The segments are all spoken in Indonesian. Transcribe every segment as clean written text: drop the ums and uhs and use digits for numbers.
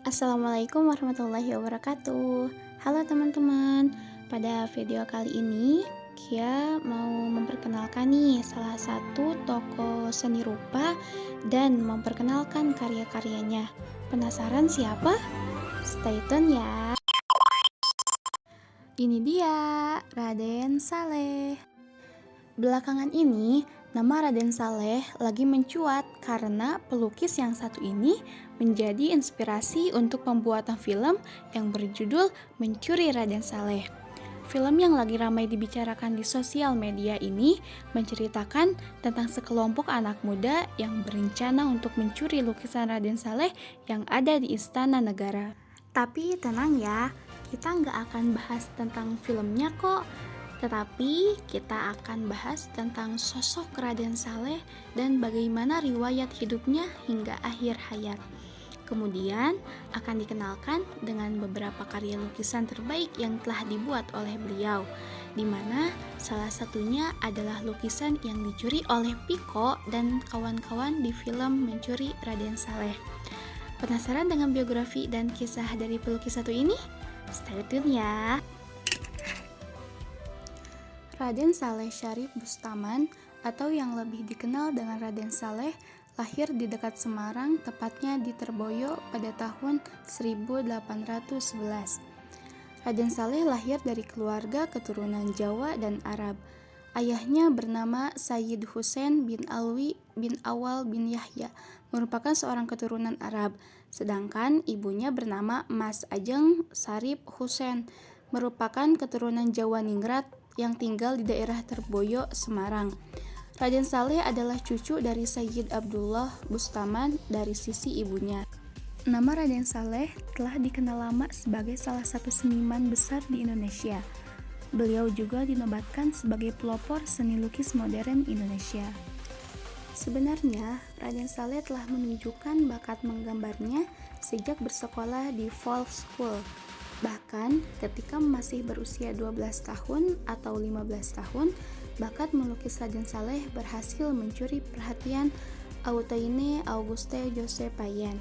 Assalamualaikum warahmatullahi wabarakatuh. Halo teman-teman, pada video kali ini Kia mau memperkenalkan nih salah satu tokoh seni rupa dan memperkenalkan karya-karyanya. Penasaran siapa? Stay tune ya. Ini dia, Raden Saleh. Belakangan ini, nama Raden Saleh lagi mencuat karena pelukis yang satu ini menjadi inspirasi untuk pembuatan film yang berjudul Mencuri Raden Saleh. Film yang lagi ramai dibicarakan di sosial media ini menceritakan tentang sekelompok anak muda yang berencana untuk mencuri lukisan Raden Saleh yang ada di Istana Negara. Tapi tenang ya, kita nggak akan bahas tentang filmnya kok. Tetapi kita akan bahas tentang sosok Raden Saleh dan bagaimana riwayat hidupnya hingga akhir hayat. Kemudian akan dikenalkan dengan beberapa karya lukisan terbaik yang telah dibuat oleh beliau, di mana salah satunya adalah lukisan yang dicuri oleh Piko dan kawan-kawan di film Mencuri Raden Saleh. Penasaran dengan biografi dan kisah dari pelukis satu ini? Stay tune ya! Raden Saleh Syarif Bustaman atau yang lebih dikenal dengan Raden Saleh lahir di dekat Semarang, tepatnya di Terboyo pada tahun 1811. Raden Saleh lahir dari keluarga keturunan Jawa dan Arab. Ayahnya bernama Sayyid Husain bin Alwi bin Awal bin Yahya, merupakan seorang keturunan Arab, sedangkan ibunya bernama Mas Ajeng Sarip Husain, merupakan keturunan Jawa Ningrat yang tinggal di daerah Terboyo, Semarang. Raden Saleh adalah cucu dari Sayyid Abdullah Bustaman dari sisi ibunya. Nama Raden Saleh telah dikenal lama sebagai salah satu seniman besar di Indonesia. Beliau juga dinobatkan sebagai pelopor seni lukis modern Indonesia. Sebenarnya, Raden Saleh telah menunjukkan bakat menggambarnya sejak bersekolah di Volksschule. Bahkan ketika masih berusia 12 tahun atau 15 tahun, bakat melukis Raden Saleh berhasil mencuri perhatian Antoine Auguste Joseph Payen.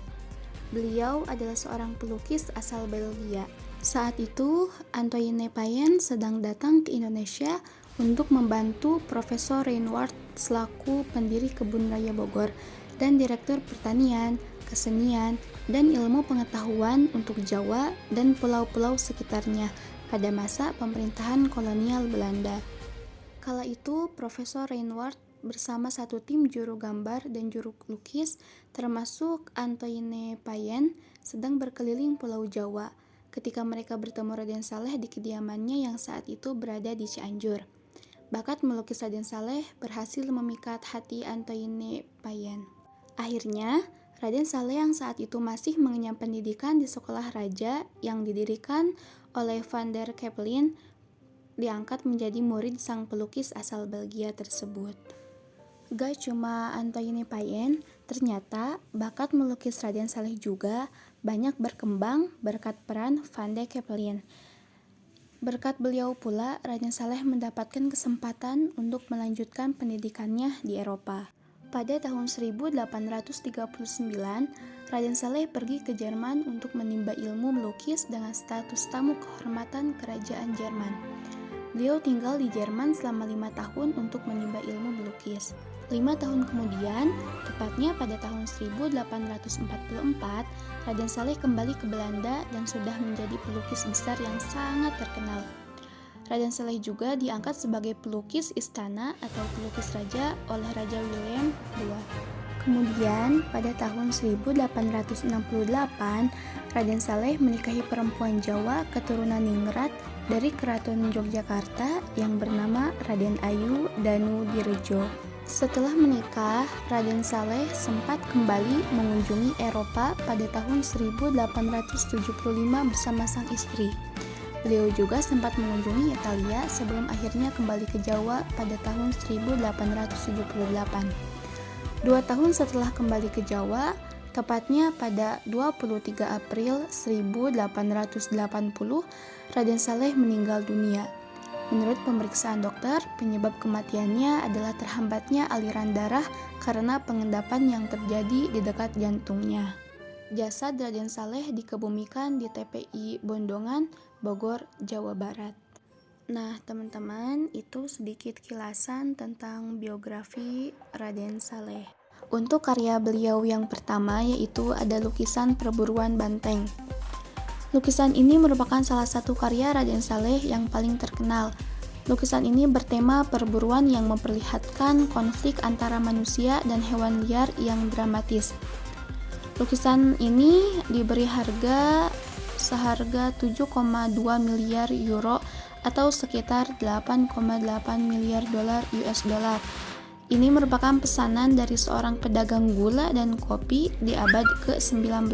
Beliau adalah seorang pelukis asal Belgia. Saat itu, Antoine Payen sedang datang ke Indonesia untuk membantu Profesor Reinward selaku pendiri Kebun Raya Bogor dan Direktur Pertanian, Kesenian, dan Ilmu Pengetahuan untuk Jawa dan pulau-pulau sekitarnya pada masa pemerintahan kolonial Belanda. Kala itu, Profesor Reinward bersama satu tim juru gambar dan juru lukis, termasuk Antoine Payen, sedang berkeliling Pulau Jawa ketika mereka bertemu Raden Saleh di kediamannya yang saat itu berada di Cianjur. Bakat melukis Raden Saleh berhasil memikat hati Antoine Payen. Akhirnya, Raden Saleh yang saat itu masih mengenyam pendidikan di sekolah raja yang didirikan oleh Van der Capellen diangkat menjadi murid sang pelukis asal Belgia tersebut. Gak cuma Antoine Payen, ternyata bakat melukis Raden Saleh juga banyak berkembang berkat peran Van der Capellen. Berkat beliau pula, Raden Saleh mendapatkan kesempatan untuk melanjutkan pendidikannya di Eropa. Pada tahun 1839, Raden Saleh pergi ke Jerman untuk menimba ilmu melukis dengan status tamu kehormatan kerajaan Jerman. Beliau tinggal di Jerman selama 5 tahun untuk menimba ilmu melukis. 5 tahun kemudian, tepatnya pada tahun 1844, Raden Saleh kembali ke Belanda dan sudah menjadi pelukis besar yang sangat terkenal. Raden Saleh juga diangkat sebagai pelukis istana atau pelukis raja oleh Raja William II. Kemudian, pada tahun 1868, Raden Saleh menikahi perempuan Jawa keturunan Ningrat dari Keraton Yogyakarta yang bernama Raden Ayu Danu Direjo. Setelah menikah, Raden Saleh sempat kembali mengunjungi Eropa pada tahun 1875 bersama sang istri. Beliau juga sempat mengunjungi Italia sebelum akhirnya kembali ke Jawa pada tahun 1878. 2 tahun setelah kembali ke Jawa, tepatnya pada 23 April 1880, Raden Saleh meninggal dunia. Menurut pemeriksaan dokter, penyebab kematiannya adalah terhambatnya aliran darah karena pengendapan yang terjadi di dekat jantungnya. Jasad Raden Saleh dikebumikan di TPI Bondongan, Bogor, Jawa Barat. Nah, teman-teman, itu sedikit kilasan tentang biografi Raden Saleh. Untuk karya beliau yang pertama yaitu ada lukisan Perburuan Banteng. Lukisan ini merupakan salah satu karya Raden Saleh yang paling terkenal. Lukisan ini bertema perburuan yang memperlihatkan konflik antara manusia dan hewan liar yang dramatis. Lukisan ini diberi seharga 7,2 miliar euro atau sekitar 8,8 miliar dolar US dollar. Ini merupakan pesanan dari seorang pedagang gula dan kopi di abad ke-19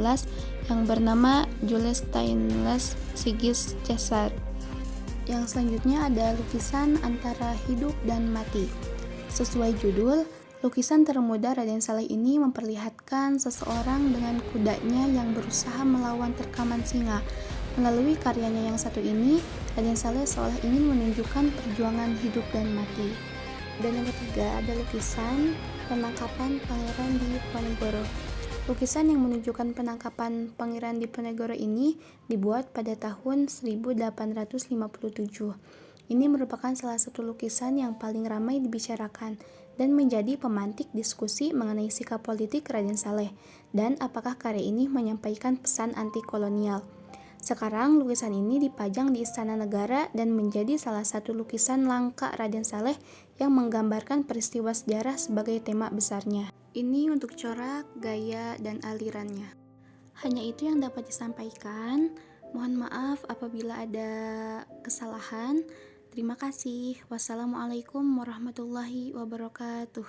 yang bernama Jules Stainless Sigis Caesar. Yang selanjutnya ada lukisan Antara Hidup dan Mati. Sesuai judul, lukisan termuda Raden Saleh ini memperlihatkan seseorang dengan kudanya yang berusaha melawan terkaman singa. Melalui karyanya yang satu ini, Raden Saleh seolah ingin menunjukkan perjuangan hidup dan mati. Dan yang ketiga ada lukisan Penangkapan Pangeran Diponegoro. Lukisan yang menunjukkan penangkapan Pangeran Diponegoro ini dibuat pada tahun 1857. Ini merupakan salah satu lukisan yang paling ramai dibicarakan dan menjadi pemantik diskusi mengenai sikap politik Raden Saleh dan apakah karya ini menyampaikan pesan anti kolonial. Sekarang lukisan ini dipajang di Istana Negara dan menjadi salah satu lukisan langka Raden Saleh yang menggambarkan peristiwa sejarah sebagai tema besarnya. Ini untuk corak, gaya, dan alirannya. Hanya itu yang dapat disampaikan. Mohon maaf apabila ada kesalahan. Terima kasih. Wassalamualaikum warahmatullahi wabarakatuh.